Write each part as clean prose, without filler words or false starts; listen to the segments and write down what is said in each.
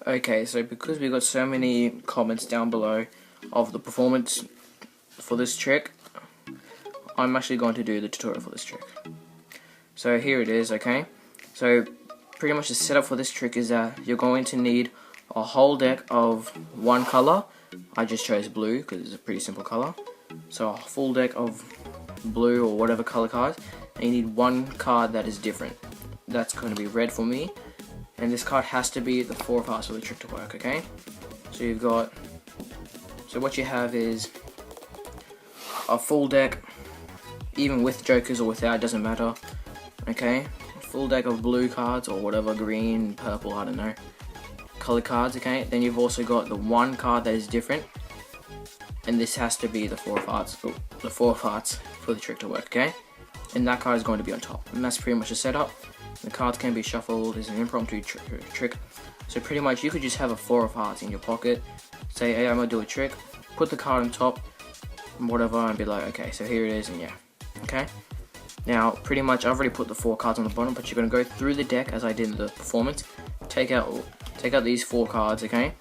Okay, so because we got so many comments down below of the performance for this trick, I'm actually going to do the tutorial for this trick. So here it is, okay? So pretty much the setup for this trick is that you're going to need a whole deck of one color. I just chose blue because it's a pretty simple color. So a full deck of blue or whatever color cards, and you need one card that is different. That's going to be red for me, and this card has to be the 4 of hearts for the trick to work, okay? So what you have is a full deck, even with jokers or without, doesn't matter, okay? A full deck of blue cards or whatever, green, purple, I don't know, color cards, okay? Then you've also got the one card that is different, and this has to be the 4 of hearts, for the trick to work, okay? And that card is going to be on top, and that's pretty much the setup. The cards can be shuffled. It's an impromptu trick. So pretty much you could just have a 4 of hearts in your pocket, say, hey, I'm gonna do a trick, put the card on top, whatever, and be like, okay, so here it is, and yeah, okay? Now, pretty much I've already put the 4 cards on the bottom, but you're gonna go through the deck as I did in the performance, take out these 4 cards, okay?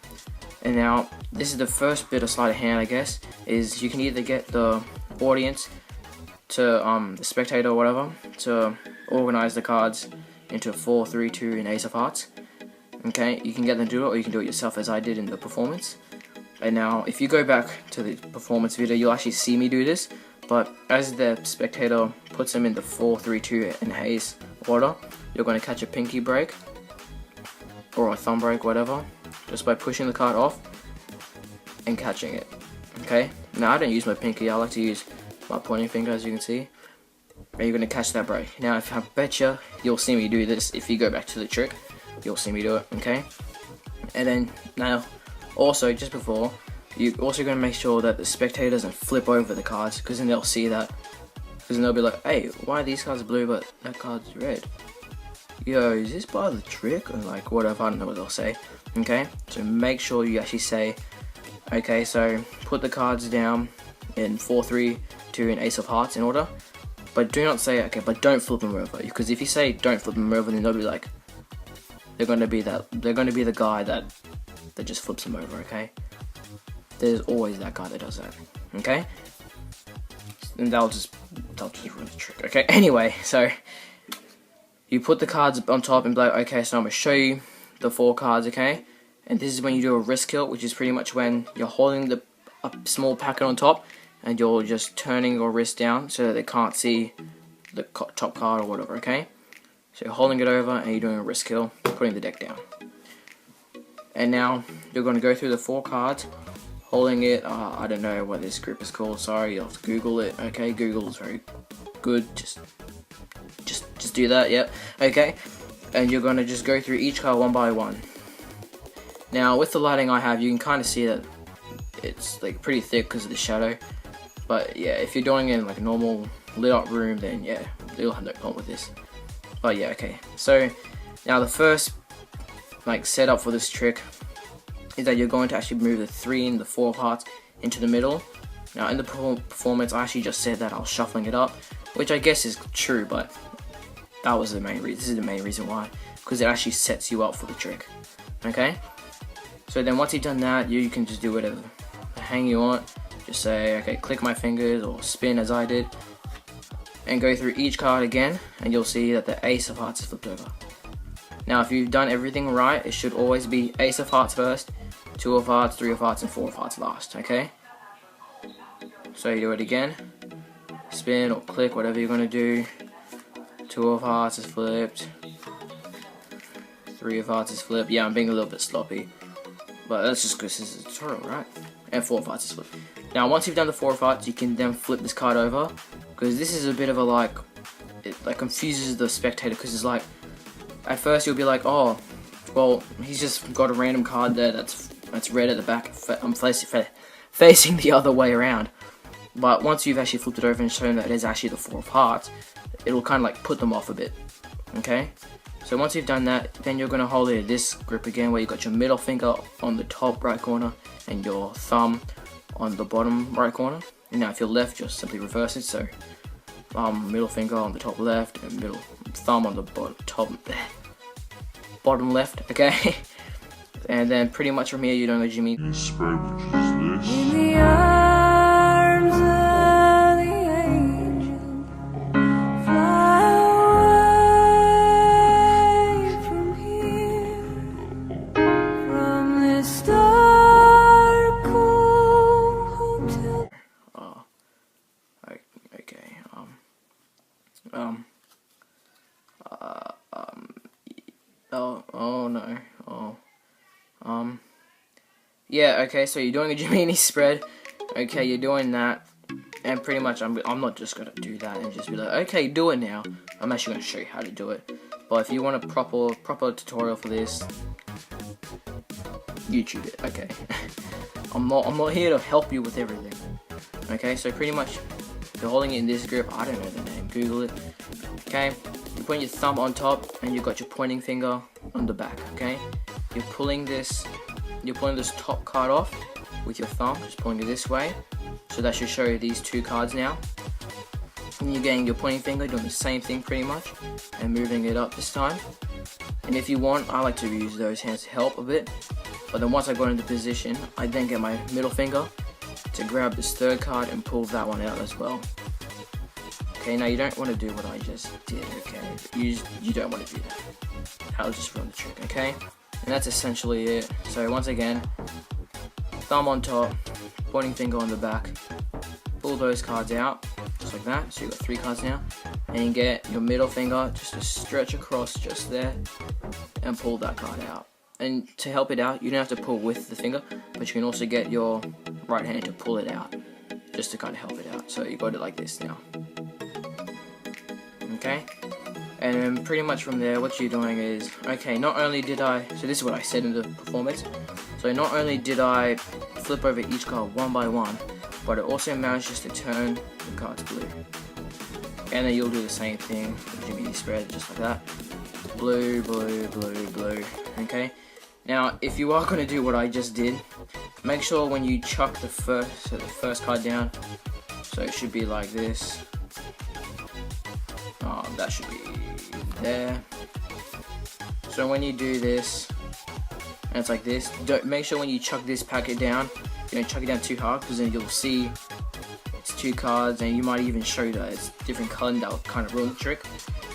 And now, this is the first bit of sleight of hand, I guess, is you can either get the audience to, the spectator or whatever, to organize the cards into 4, 3, 2, and ace of hearts. Okay, you can get them to do it, or you can do it yourself as I did in the performance. And now, if you go back to the performance video, you'll actually see me do this, but as the spectator puts them in the 4, 3, 2, and ace order, you're going to catch a pinky break, or a thumb break, whatever, just by pushing the card off and catching it. Okay, now I don't use my pinky, I like to use my pointing finger, as you can see. And you're going to catch that break. Now, I betcha you'll see me do this if you go back to the trick. You'll see me do it, okay? And then, now, also, just before, you're also going to make sure that the spectator doesn't flip over the cards, because then they'll see that. Because then they'll be like, hey, why are these cards blue but that card's red? Yo, is this part of the trick? Or like, whatever, I don't know what they'll say. Okay? So make sure you actually say, okay, so put the cards down in 4, 3, 2, and ace of hearts in order. But do not say, okay, but don't flip them over. Because if you say don't flip them over, then they'll be like, they're going to be the guy that just flips them over, okay? There's always that guy that does that, okay? And they'll just ruin the trick, okay? Anyway, so you put the cards on top and be like, okay, so I'm going to show you the 4 cards, okay? And this is when you do a wrist kill, which is pretty much when you're holding a small packet on top and you're just turning your wrist down so that they can't see the top card or whatever, okay? So you're holding it over and you're doing a wrist kill, putting the deck down. And now you're going to go through the 4 cards, holding it, I don't know what this grip is called, sorry, you'll have to Google it, okay? Google is very good, just do that, yep, okay? And you're going to just go through each card one by one. Now, with the lighting I have, you can kind of see that it's like pretty thick because of the shadow. But yeah, if you're doing it in like a normal lit up room, then yeah, you'll have no problem with this. But yeah, okay. So now the first like setup for this trick is that you're going to actually move the 3 and the 4 of hearts into the middle. Now in the performance, I actually just said that I was shuffling it up, which I guess is true, but that was the main reason. This is the main reason why, because it actually sets you up for the trick. Okay. So then once you've done that, you can just do whatever hang you want. Just say, okay, click my fingers or spin as I did, and go through each card again, and you'll see that the ace of hearts is flipped over. Now if you've done everything right, it should always be ace of hearts first, 2 of hearts, 3 of hearts, and 4 of hearts last, okay? So you do it again, spin or click, whatever you're going to do. 2 of hearts is flipped, 3 of hearts is flipped. Yeah, I'm being a little bit sloppy, but that's just because this is a tutorial, right? And 4 of hearts is flipped. Now once you've done the 4 of hearts, you can then flip this card over, because this is a bit of a it confuses the spectator, because it's like, at first you'll be like, oh, well, he's just got a random card there that's red at the back. I'm facing the other way around. But once you've actually flipped it over and shown that it is actually the 4 of hearts, it'll kind of like put them off a bit. Okay? So once you've done that, then you're going to hold it in this grip again, where you've got your middle finger on the top right corner and your thumb on the bottom right corner. And now if you're left, just simply reverse it. So middle finger on the top left and middle thumb on the bottom left, okay? And then pretty much from here you're doing a Jimmy spread, which is this. In the arms of the angel, fly away from here, from this dark, cold hotel. Okay. Oh no. Yeah, okay, so you're doing a Jiminy spread. Okay, you're doing that. And pretty much, I'm not just gonna do that and just be like, okay, do it now. I'm actually gonna show you how to do it. But if you want a proper tutorial for this, YouTube it, okay. I'm not here to help you with everything. Okay, so pretty much, you're holding it in this grip. I don't know the name. Google it. Okay, you're putting your thumb on top, and you've got your pointing finger on the back. Okay, you're pulling this top card off with your thumb, just pointing it this way. So that should show you these two cards now. And you're getting your pointing finger, doing the same thing pretty much, and moving it up this time. And if you want, I like to use those hands to help a bit. But then once I got into position, I then get my middle finger to grab this third card and pull that one out as well. Okay, now you don't want to do what I just did, okay? You don't want to do that. I'll just run the trick, okay? And that's essentially it. So once again, thumb on top, pointing finger on the back, pull those cards out, just like that. So you've got 3 cards now. And you get your middle finger just to stretch across just there and pull that card out. And to help it out, you don't have to pull with the finger, but you can also get your right hand to pull it out, just to kind of help it out. So you got it like this now. Okay? And then pretty much from there, what you're doing is, okay, not only did I, so this is what I said in the performance, so not only did I flip over each card one by one, but it also manages to turn the cards blue. And then you'll do the same thing with Jiminy spread, just like that. Blue, blue, blue, blue, okay? Now, if you are going to do what I just did, make sure when you chuck the first card down, so it should be like this. That should be there. So when you do this, and it's like this, make sure when you chuck this packet down, you don't chuck it down too hard, because then you'll see it's 2 cards, and you might even show that it's different color, and that'll kind of ruin the trick.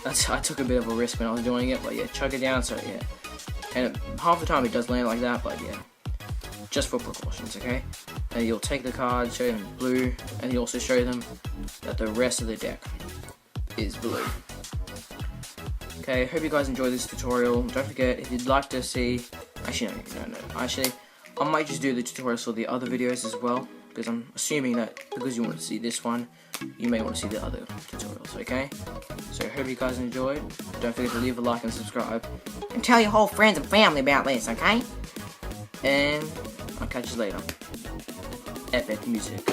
I took a bit of a risk when I was doing it, but yeah, chuck it down, so yeah. And half the time it does land like that, but yeah, just for precautions, okay? And you'll take the card, show them blue, and you also show them that the rest of the deck is blue. Okay, hope you guys enjoyed this tutorial. Don't forget, if you'd like to see, actually no, actually, I might just do the tutorials for the other videos as well, because I'm assuming that because you want to see this one, you may want to see the other tutorials, okay? So hope you guys enjoyed. Don't forget to leave a like and subscribe. And tell your whole friends and family about this, okay? And I'll catch you later. Epic music.